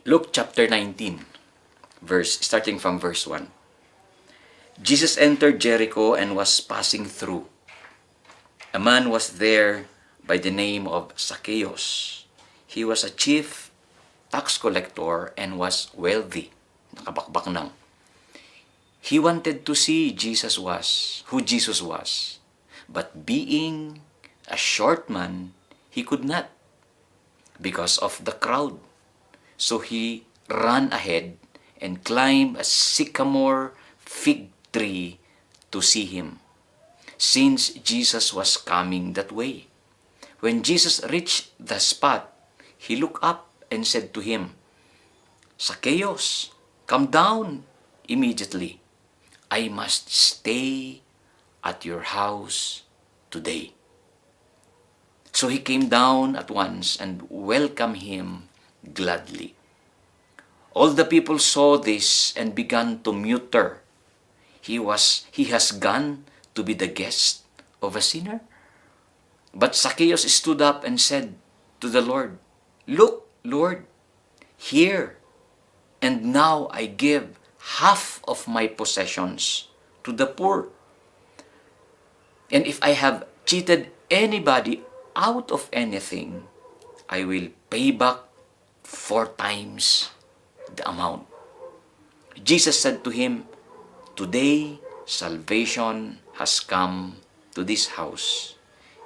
Luke chapter 19, starting from verse 1. Jesus entered Jericho and was passing through. A man was there by the name of Zacchaeus. He was a chief tax collector and was wealthy. Nakabakbak nang. He wanted to see who Jesus was. But being a short man, he could not because of the crowd. So he ran ahead and climbed a sycamore fig tree to see him, since Jesus was coming that way. When Jesus reached the spot, he looked up and said to him, "Zacchaeus, come down immediately. I must stay at your house today." So he came down at once and welcomed him gladly. All the people saw this and began to mutter. He has gone to be the guest of a sinner. But Zacchaeus stood up and said to the Lord, "Look, Lord, here and now I give half of my possessions to the poor. And if I have cheated anybody out of anything, I will pay back 4 times the amount." Jesus said to him, "Today salvation has come to this house,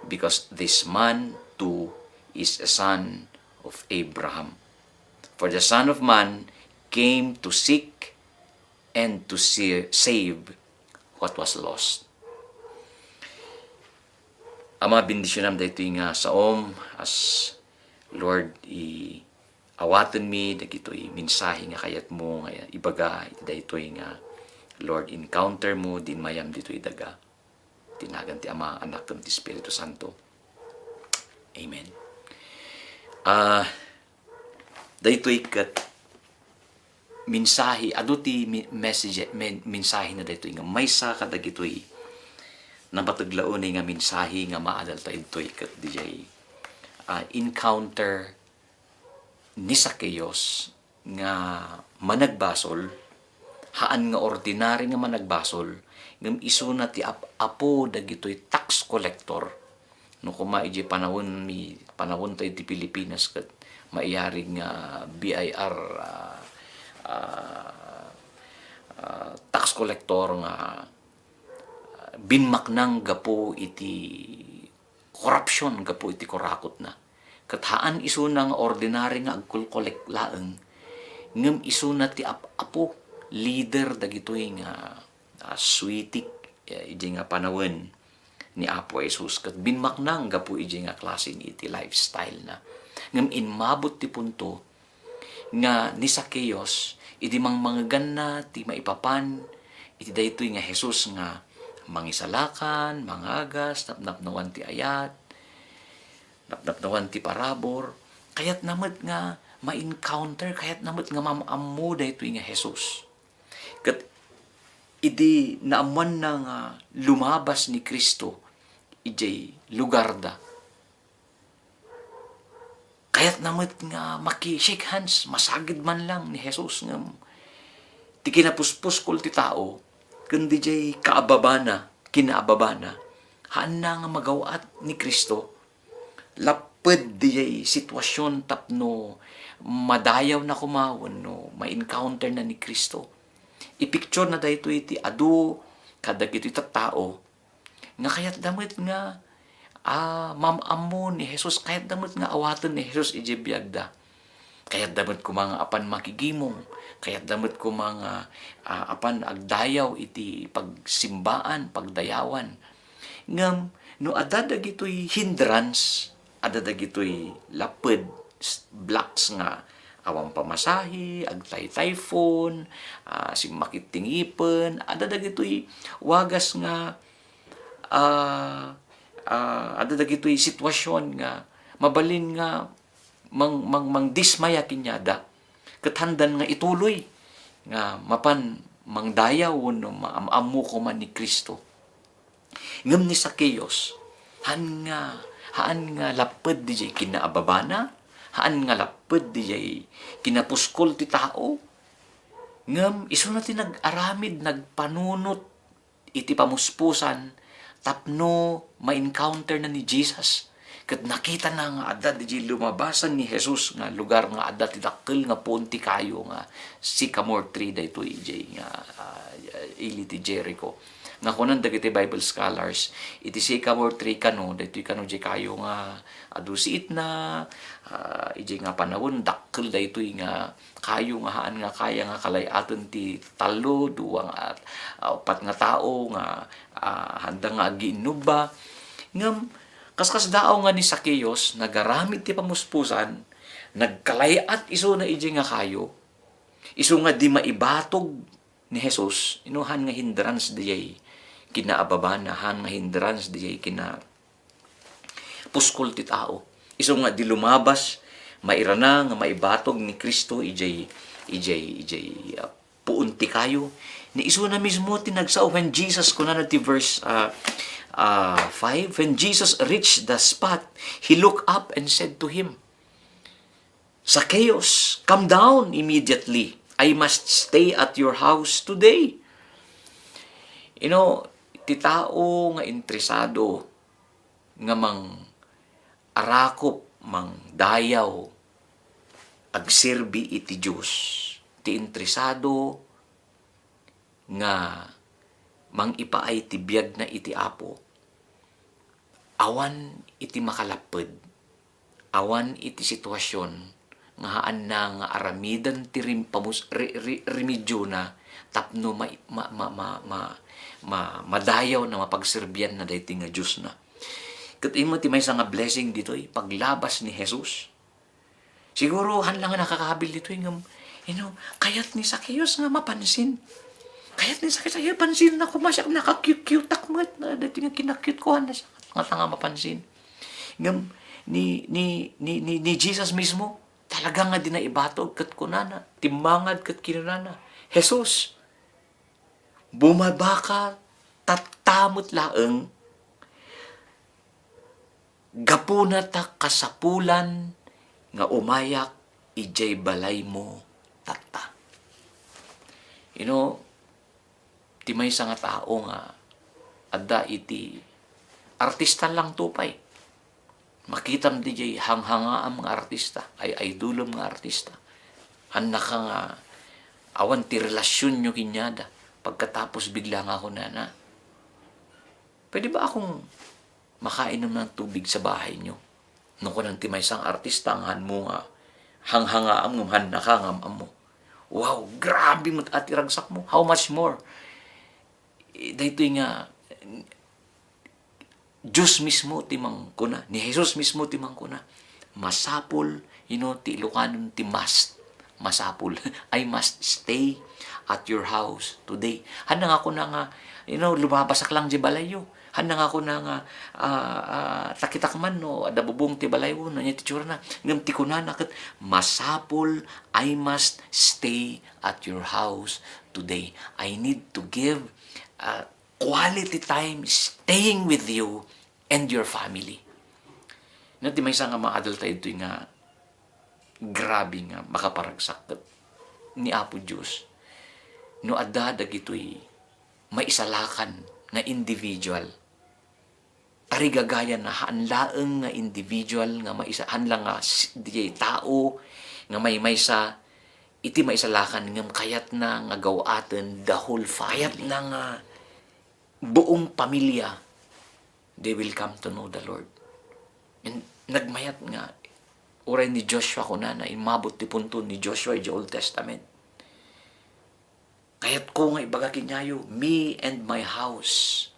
because this man too is a son of Abraham. For the Son of Man came to seek and to save what was lost." Ama, bendisyon nam daytoy nga saom as Lord awatan mi dagitoy mensahe nga kayat mo nga ibaga daytoy nga Lord encounter mo din mayam ditoy daga. Tinagan ti Ama, Anak ken ti Espiritu Santo. Amen. Daytoy ket mensahe adu ti mensahe na daytoy nga maysa kadagitoy napataglaon nga mensahe nga maadal ta idtoy ket dijay encounter ni Zacchaeus nga managbasol, haan nga ordinary nga managbasol, ngem isuna ti apo dagitoy tax collector. No kuma iti panahon tayo ti Pilipinas ket maiyari nga BIR tax collector nga binmaknang gapo iti corruption, gapo iti kurakot na. Kathaan isuna nga ordinary nga agkolkolek laeng, ngem isuna ti apo leader dagitoy nga switik iti nga panawon ni Apo Jesus ket binmaknang gapo iti nga klase iti lifestyle na. Ngem inmabot ti punto nga ni Zacchaeus iti mangmanggan na ti maipapan iti daytoy nga Jesus nga mangisalakan, mangagas, napnapnawan ti ayat, napnapnawan ti parabor, kayat namet nga ma-encounter, kayat namet nga mamammo daytoy nga Jesus. Ket idi naamuan na nga lumabas ni Kristo ijay lugar da. Kayat namet nga maki-shake hands, masagid man lang ni Jesus nga ti kinapuspos kol ti tao, kundi jay kinaababana, haan na nga magawaat ni Kristo, laped di sitwasyon tapno madayaw na kumawon no, ma-encounter na ni Kristo. I-picture na dayto iti adu kadag iti tao nga kayat damit nga mamammo ni Jesus, kayat damit nga awaten ni Jesus iti biagda. Kayat damit ko mga apan makigimong, kayat damit ko mga apan agdayaw iti pagsimbaan, pagdayawan. Ngam no adadag ito'y hindrance, adadag ito'y lapid, blocks nga awang pamasahi, agtay typhoon, simakit tingipen, adadag ito'y wagas nga adadag ito'y sitwasyon nga mabalin nga mang dismaya kinyada kathandan nga ituloy nga mapan mangdayaw no maamamo ko man ni Kristo. Ngem ni Zacchaeus haan nga laped di kinaababana, haan nga lapod dijay kinapuskol ti tao. Ngam iso na ti nag-aramid nagpanunot iti pamuspusan tapno ma-encounter na ni Jesus. Kat nakita na nga adda di lumabasan ni Jesus nga lugar nga adda ti dakkel nga punti kayo nga sycamore tree daytoy nga ili ti Jericho. Nga kunan dagiti Bible scholars iti sycamore tree kano daytoy kano di kayo nga adu siit na iji nga panawon dakkel daytoy nga kayo nga haan nga kaya nga kalay-aton ti talo duwang at upat nga tao nga handa nga agiinuba. Ngam kaskas daaw nga ni Zacchaeus nagaramid ti pamuspusan nagkalayat iso na iji nga kayo iso nga di maibatog ni Jesus inuhan nga hindrance dijay kinaababanahan nga hindrance dijay kina puskol ti tao iso nga di lumabas mairana nga maibatog ni Kristo ijay puunti kayo ni iso na mismo tinagsao when Jesus kunana ti verse 5, when Jesus reached the spot, he looked up and said to him, Zacchaeus, come down immediately. I must stay at your house today. You know, ti tao nga interesado nga mang arakop, mang dayaw, agsirbi iti Diyos. Ti interesado nga mang ipaay ti biyag na iti Apo. Awan iti makalapod, awan iti sitwasyon nga haan na nga aramidan ti remedyo na tapno madayaw na mapagserbian na dayti nga Diyos na. Kat imo ti may nga blessing dito paglabas ni Jesus. Siguro han lang nga nakakahabil dito kayat ni Zacchaeus nga mapansin. Kayat ni Zacchaeus pansin na ko masyak naka-cute akmat na dayti nga kinakute ko na siya. Nga nga mapansin. Ngam, ni Jesus mismo, talaga nga di na ibatog kat kunana, timbangad kat kinunana. Jesus, bumabaka, tatamot laeng, gapuna ta kasapulan, nga umayak, ijay balay mo, tata. Ti may nga tao nga, adda iti, artista lang tupay. Makitam di jay hanghanga mga artista, ay idolom nga artista. Handa ka nga, awan ti relasyon nyo kinyada, pagkatapos bigla nga ako na. Pwede ba akong makainom ng tubig sa bahay nyo? Nung ko nang timay sang artista, ang mo nga, hanghanga am, handa ka nga mo. Wow, grabe mo at iragsak mo. How much more? Dahito nga, Diyos mismo timang kuna, ni Jesus mismo timang kuna. Masapul, ti Ilocanon ti must. Masapul. I must stay at your house today. Handa nga ko na nga, lumabasak lang di balayo. Handa nga ko na nga, takitakman no, adabubong ti balayo, na niya ti tsura na. Ngam ti kuna na kat, masapul, I must stay at your house today. I need to give quality time staying with you and your family. Ti may nga mga adult ito nga grabe nga makaparagsak ni Apo Diyos. No adda dagitoy maisalakan nga individual. Tarigagayan na hanlaeng nga individual nga hanlang nga di tao nga may sa iti maisalakan ngam kayat na nga gawaten the whole family. Kayat na nga buong pamilya they will come to know the Lord. And nagmayat nga, uray ni Joshua ko na imabot ti punto ni Joshua di Old Testament. Kayat ko nga ibaga kinyayo, me and my house,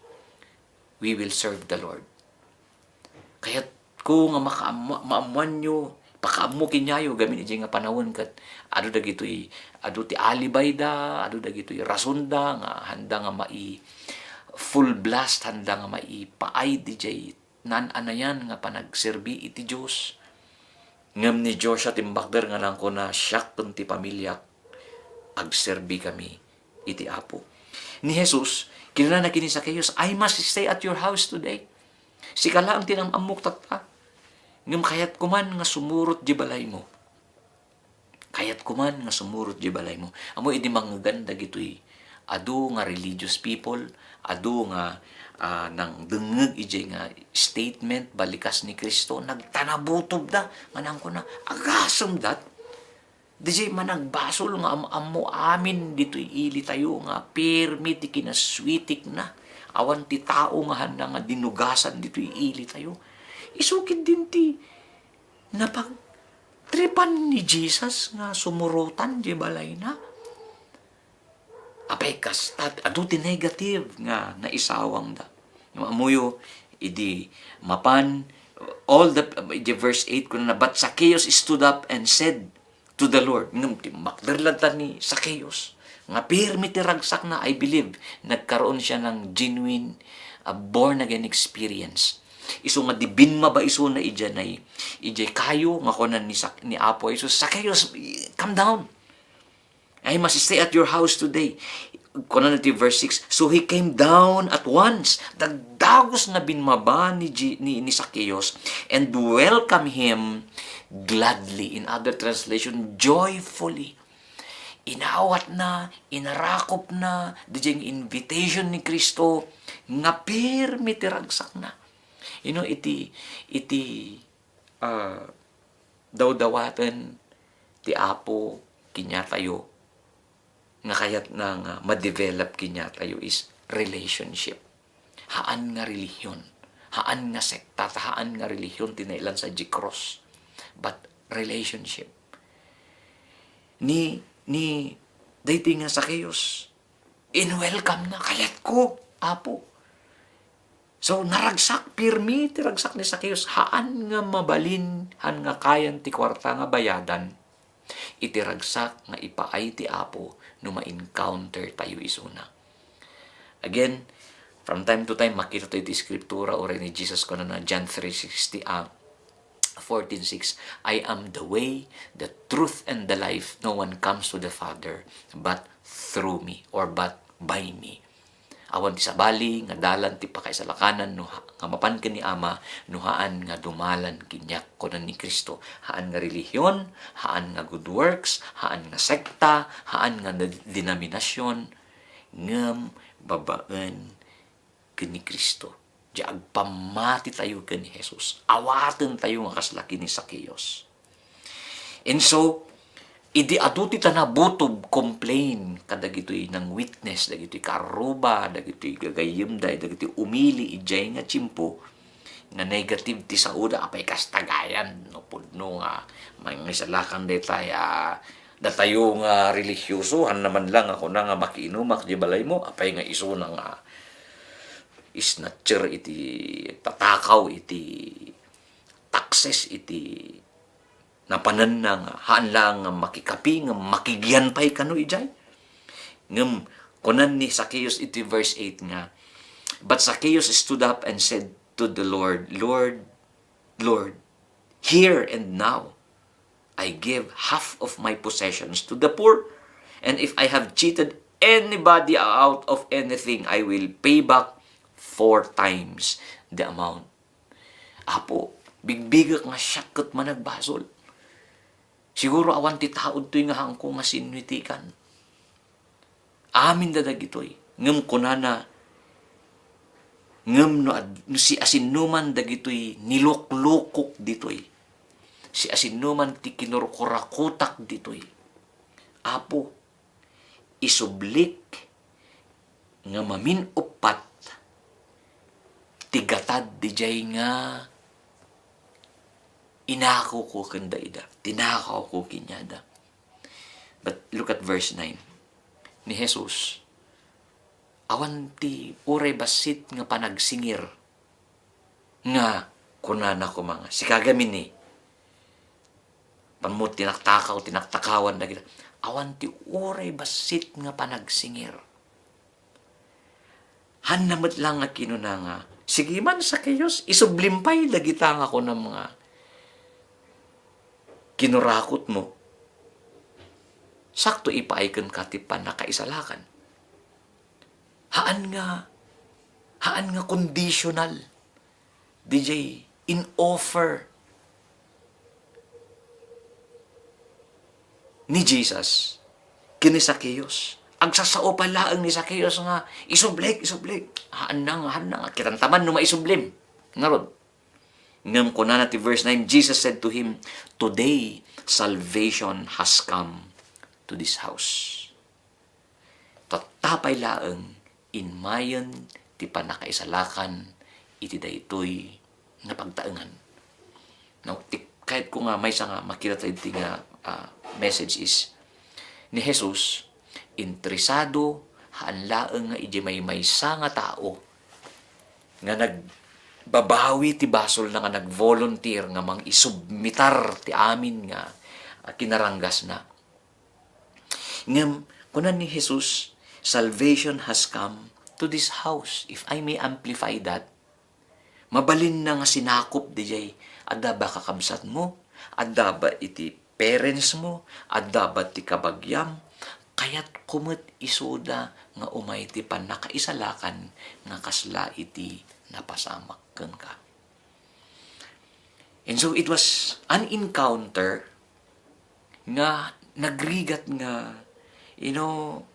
we will serve the Lord. Kayat ko nga maamuan nyo, pakaamu kinyayo, gamin iti nga panahon kat, ado ti alibayda, ado dagitoy rasunda, nga handa nga full blast handa nga maipaay DJ nan-anayan nga panagserbi iti Diyos. Ngam ni Joshua timbakder nga lang ko na siyak ti pamilya agserbi kami iti Apo. Ni Jesus, kinana kini Zacchaeus, I must stay at your house today. Sikala ang tinamamok tata. Ngam kayat kuman nga sumurot di balay mo. Kayat kuman nga sumurot di balay mo. Amo idi manggaganda gito'y adu nga religious people, adu nga nang dengeg ije nga statement balikas ni Kristo, nagtanabutob da, manang ko na, agasam dat, DJ managbasol nga amo amin dito'y ili tayo nga permit di kinaswitik na, awan ti tao nga handa nga dinugasan dito'y ili tayo. Isukid din ti napagtripan ni Jesus nga sumurutan di balay na. Apay kastat, adu ti negative nga naisawang da. Amuyo, idi mapan, all the, verse 8 ko na, but Zacchaeus stood up and said to the Lord, makdarlatan ni Zacchaeus, nga pirmi ti ragsak na, I believe, nagkaroon siya ng genuine, born again experience. Iso nga di binma ba iso na ija na ija kayo nga kunan ni Apo Isus, Zacchaeus, come down. I must stay at your house today. Kunan natin verse 6. So he came down at once. Dagdagos na binmaba ni Zacchaeus and welcome him gladly. In other translation, joyfully. Inawat na, inarakop na, dijeng invitation ni Kristo, nga pirmi tiragsak na. You know, iti daw-dawatan ti Apo kinya tayo nga kayat na nga ma-develop kinya tayo is relationship. Haan nga relihiyon, haan nga sekta, haan nga relihiyon tinailan sa G-Cross. But relationship. Ni dating nga Zacchaeus, in-welcome na kayat ko, Apo. So, naragsak, pirmi, tiragsak ni Zacchaeus, haan nga mabalin, haan nga kayan ti kwarta nga bayadan, itiragsak nga ipaay ti Apo no ma-encounter tayo isuna. Again, from time to time, makita tayo ti Scriptura o rin ni Jesus ko na John 3:16, 14:6, I am the way, the truth, and the life. No one comes to the Father but through me or but by me. Awan ti sabali nga dalan ti pakay sa lakanan no nga mapan ken ni Ama no haan nga dumalan kinyak kunan ni Kristo. Haan nga relihiyon, haan nga good works, haan nga sekta, haan nga denominasyon ngem babaan ken ni Kristo. Di agpamati tayo ken ni Jesus. Awaten tayo nga kaslaki ni Zacchaeus. And so, idi atuti ta na butob complain kadagitoy ng witness, dagitoy karuba, dagitoy gagayemday, dagitoy umili ijay nga chimpo nga negative ti sauda apay kastagayan no pudno nga may isalakan detay datayo nga religyoso han naman lang ako na nga makiinumak di balay mo apay nga iso na nga snatcher iti tatakaw iti taxes iti napanan na nga, haan lang nga makikapi, nga makigyan pa'y kano ijay. Ngam, kunan ni Zacchaeus iti verse 8 nga, but Zacchaeus stood up and said to the Lord, Lord, Lord, here and now, I give half of my possessions to the poor, and if I have cheated anybody out of anything, I will pay back 4 times the amount. Apo, bigbigak nga syakot managbasol. Siguro awan ti taod to'y nga hangko nga sinwitikan. Amin dadag ito'y. Ngam kunana, ngam no si asinuman dagito'y niluklukok dito'y. Si asinuman ti kinurkurakutak dito'y. Apo, isublik nga mamin-upat tigatad di jay nga inako ko kanda ida. Tinakaw ko kinyada. But look at verse 9. Ni Jesus, awan ti uray basit nga panagsingir nga kunana ko mga. Si kagamin ni. Pamut tinaktakawan na kita. Awan ti uray basit nga panagsingir. Hanamot lang nga kinuna nga. Sige man Zacchaeus, isublimpay dagita nga ko ng mga kinurakot mo, sakto ipaikan katipan na kaisalakan. Haan nga conditional. DJ, in offer ni Jesus kini Zacchaeus. Ang sasao pala ang ni Zacchaeus nga isublik. Haan na nga kitantaman no maisublim. Narod. Ngam kuna na ti verse 9, Jesus said to him, "Today salvation has come to this house." Tatapay laeng inmayon ti panakaisalakan iti daytoy nga pagtaengan. Now, kahit ko nga may sa nga makita tayo ti nga message is ni Jesus interesado haan laeng nga iti may sa nga tao nga nagbabawi ti basol na nga nag-volunteer nga mang isubmitar ti amin nga kinaranggas na. Ngam kunan ni Jesus, salvation has come to this house. If I may amplify that, mabalin na nga sinakop dijay adda ba kakabsat mo, adda ba iti parents mo, adda ba ti kabagyam, kayat kumot isuda nga umay ti panakaisalakan nga kasla iti napasamak ken ka. And so it was an encounter nga nagrigat nga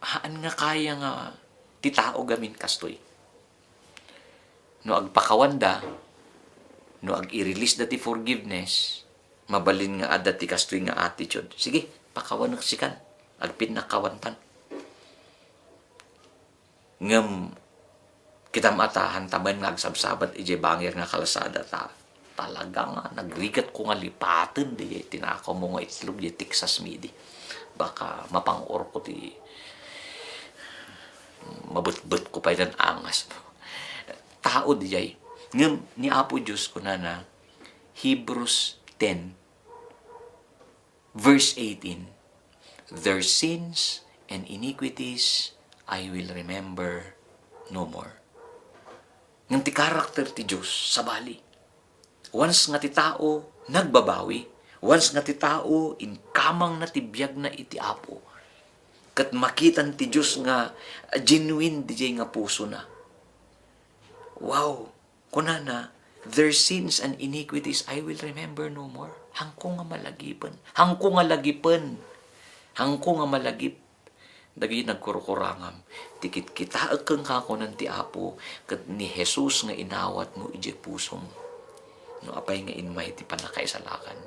haan nga kaya nga ti tao gamin kastoy. No agpakawanda, no ag-i-release da ti forgiveness, mabalin nga adda ti kastoy nga attitude. Sige, pakawan na sikan, agpin na kawantan. Ngam, kita matahan taman nga agsabsabat ije bangir nga kalasada talaga nga nagrigat ko nga lipaten di tinakaw mo nga itlog di Texas midi. Baka mapang-or ko ti mabut-but ko pa yan angas. Tao di jay. Ngam ni Apo Diyos ko na Hebrews 10 verse 18, "Their sins and iniquities I will remember no more." Ngam ti karakter ti Diyos sa bali. Once nga ti tao nagbabawi, once nga ti tao inkamang na tibiyag na iti Apo, kat makitan ti Diyos nga genuine DJ nga puso na. Wow! Kunana, "Their sins and iniquities I will remember no more." Hangko nga malagipan. Hangko nga lagipan. Hangko nga malagip. Dagi nagkurukurangam. Tikit kita kang kakunan ti Apo, kat ni Jesus nga inawat mo ije puso mo. No apay nga inmay ti panakaisalakan.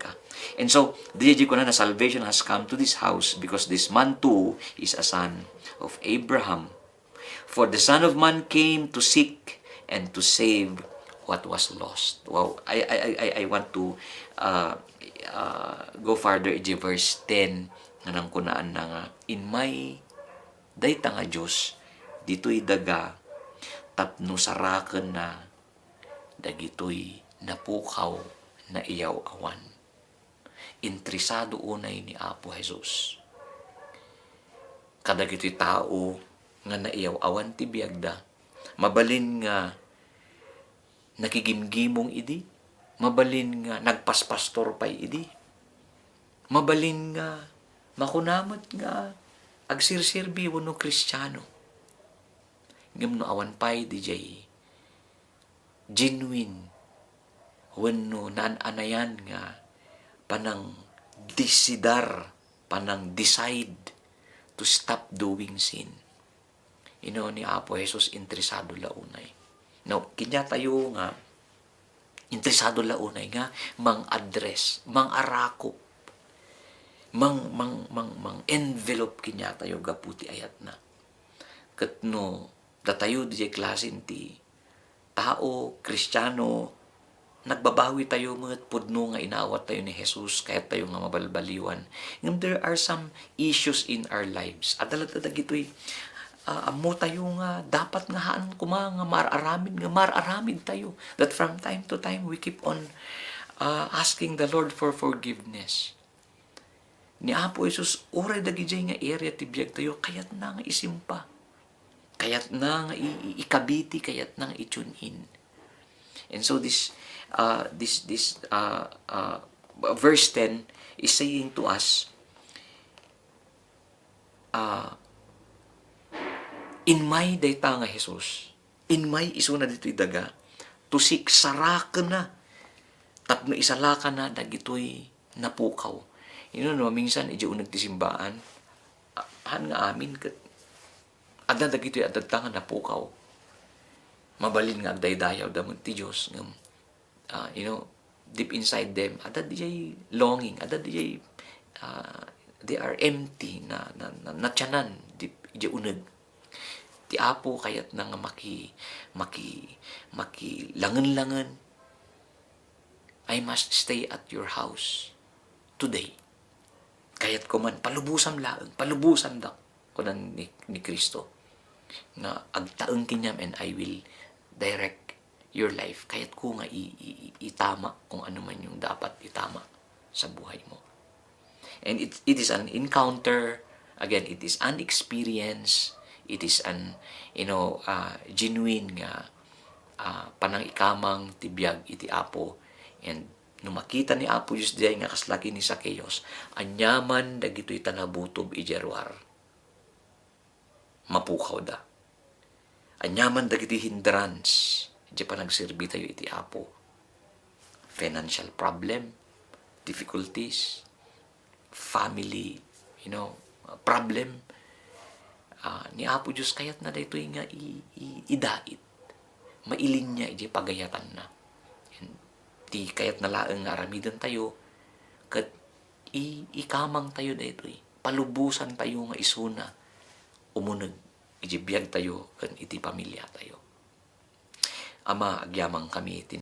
Ka. And so, DJ ko na salvation has come to this house because this man too is a son of Abraham. For the Son of Man came to seek and to save what was lost. Wow, I want to go further in verse 10 nga nang kunaan na nga, "Inmay dayta nga Diyos dito'y daga tapno saraken na dagito'y napukaw na iyaw awan." Interesado unay ni Apo Jesus. Kadagito'y tao nga naiyaw awan ti biagda, mabalin nga nakigimgimong idi, mabalin nga nagpaspastor pay idi, mabalin nga makunamot nga agsirsirbi wano Kristiyano. Ngam no awan pay DJ genuine wano naan-anayan nga panang decide to stop doing sin. Ni Apo Jesus interesado launay. Now, kinya tayo nga interesado launay nga mang-address, mang-arakop, mang envelope kinya tayo gaputi ayat na. Kat no, datayo di klasin ti tao, Kristiyano, nagbabawi tayo mga pudno nga inawat tayo ni Jesus kahit tayo nga mabalbaliwan. Ngam there are some issues in our lives. Adalat-adag ito'y amo tayo nga dapat nga haan kuma nga mararamid tayo. That from time to time we keep on asking the Lord for forgiveness. Ni Apo Jesus, oray dagijay nga area tibiyag tayo, kayat na nga isimpa. Kayat na nga ikabiti, kayat na nga i-tune in. And so this verse 10 is saying to us, inmay dayta nga Jesus, inmay iso na dito'y daga, tusik saraka na, tapno isalaka na, dagito'y napukaw. No, minsan, iji unag ti simbaan, han nga amin, kat, adda dagito adda tangan na pukaw. Mabalin nga agdaydayaw damon ti Diyos, nga, deep inside them, adda dijay longing, adda dijay, they are empty, na tiyanan, deep, iji unag. Ti Apo kayat na nga maki langan-langan, I must stay at your house today. Kayat ko man, palubusan laang, palubusan dak, kunan ni Kristo, nga agtaeng kinyam and I will direct your life. Kayat ko nga itama kung ano man yung dapat itama sa buhay mo. And it is an encounter, again, it is an experience, it is an, genuine nga panangikamang tibiyag iti Apo. And nung makita ni Apo Diyos diay nga kaslaki ni Zacchaeus, anyaman dagitoy tanabutob ijerwar. Mapukaw da. Anyaman dagiti hindrance, di pa nagsirbi tayo iti Apo. Financial problem, difficulties, family, problem. Ni Apo Diyos kayat na daytoy nga idait. Mailin niya iti pagayatan na. Ti kayat na laeng nga aramidan tayo, kat ikamang tayo daytoy. Palubusan tayo nga isuna, umunag, iti biyag tayo, kan iti pamilya tayo. Ama, agyamang kami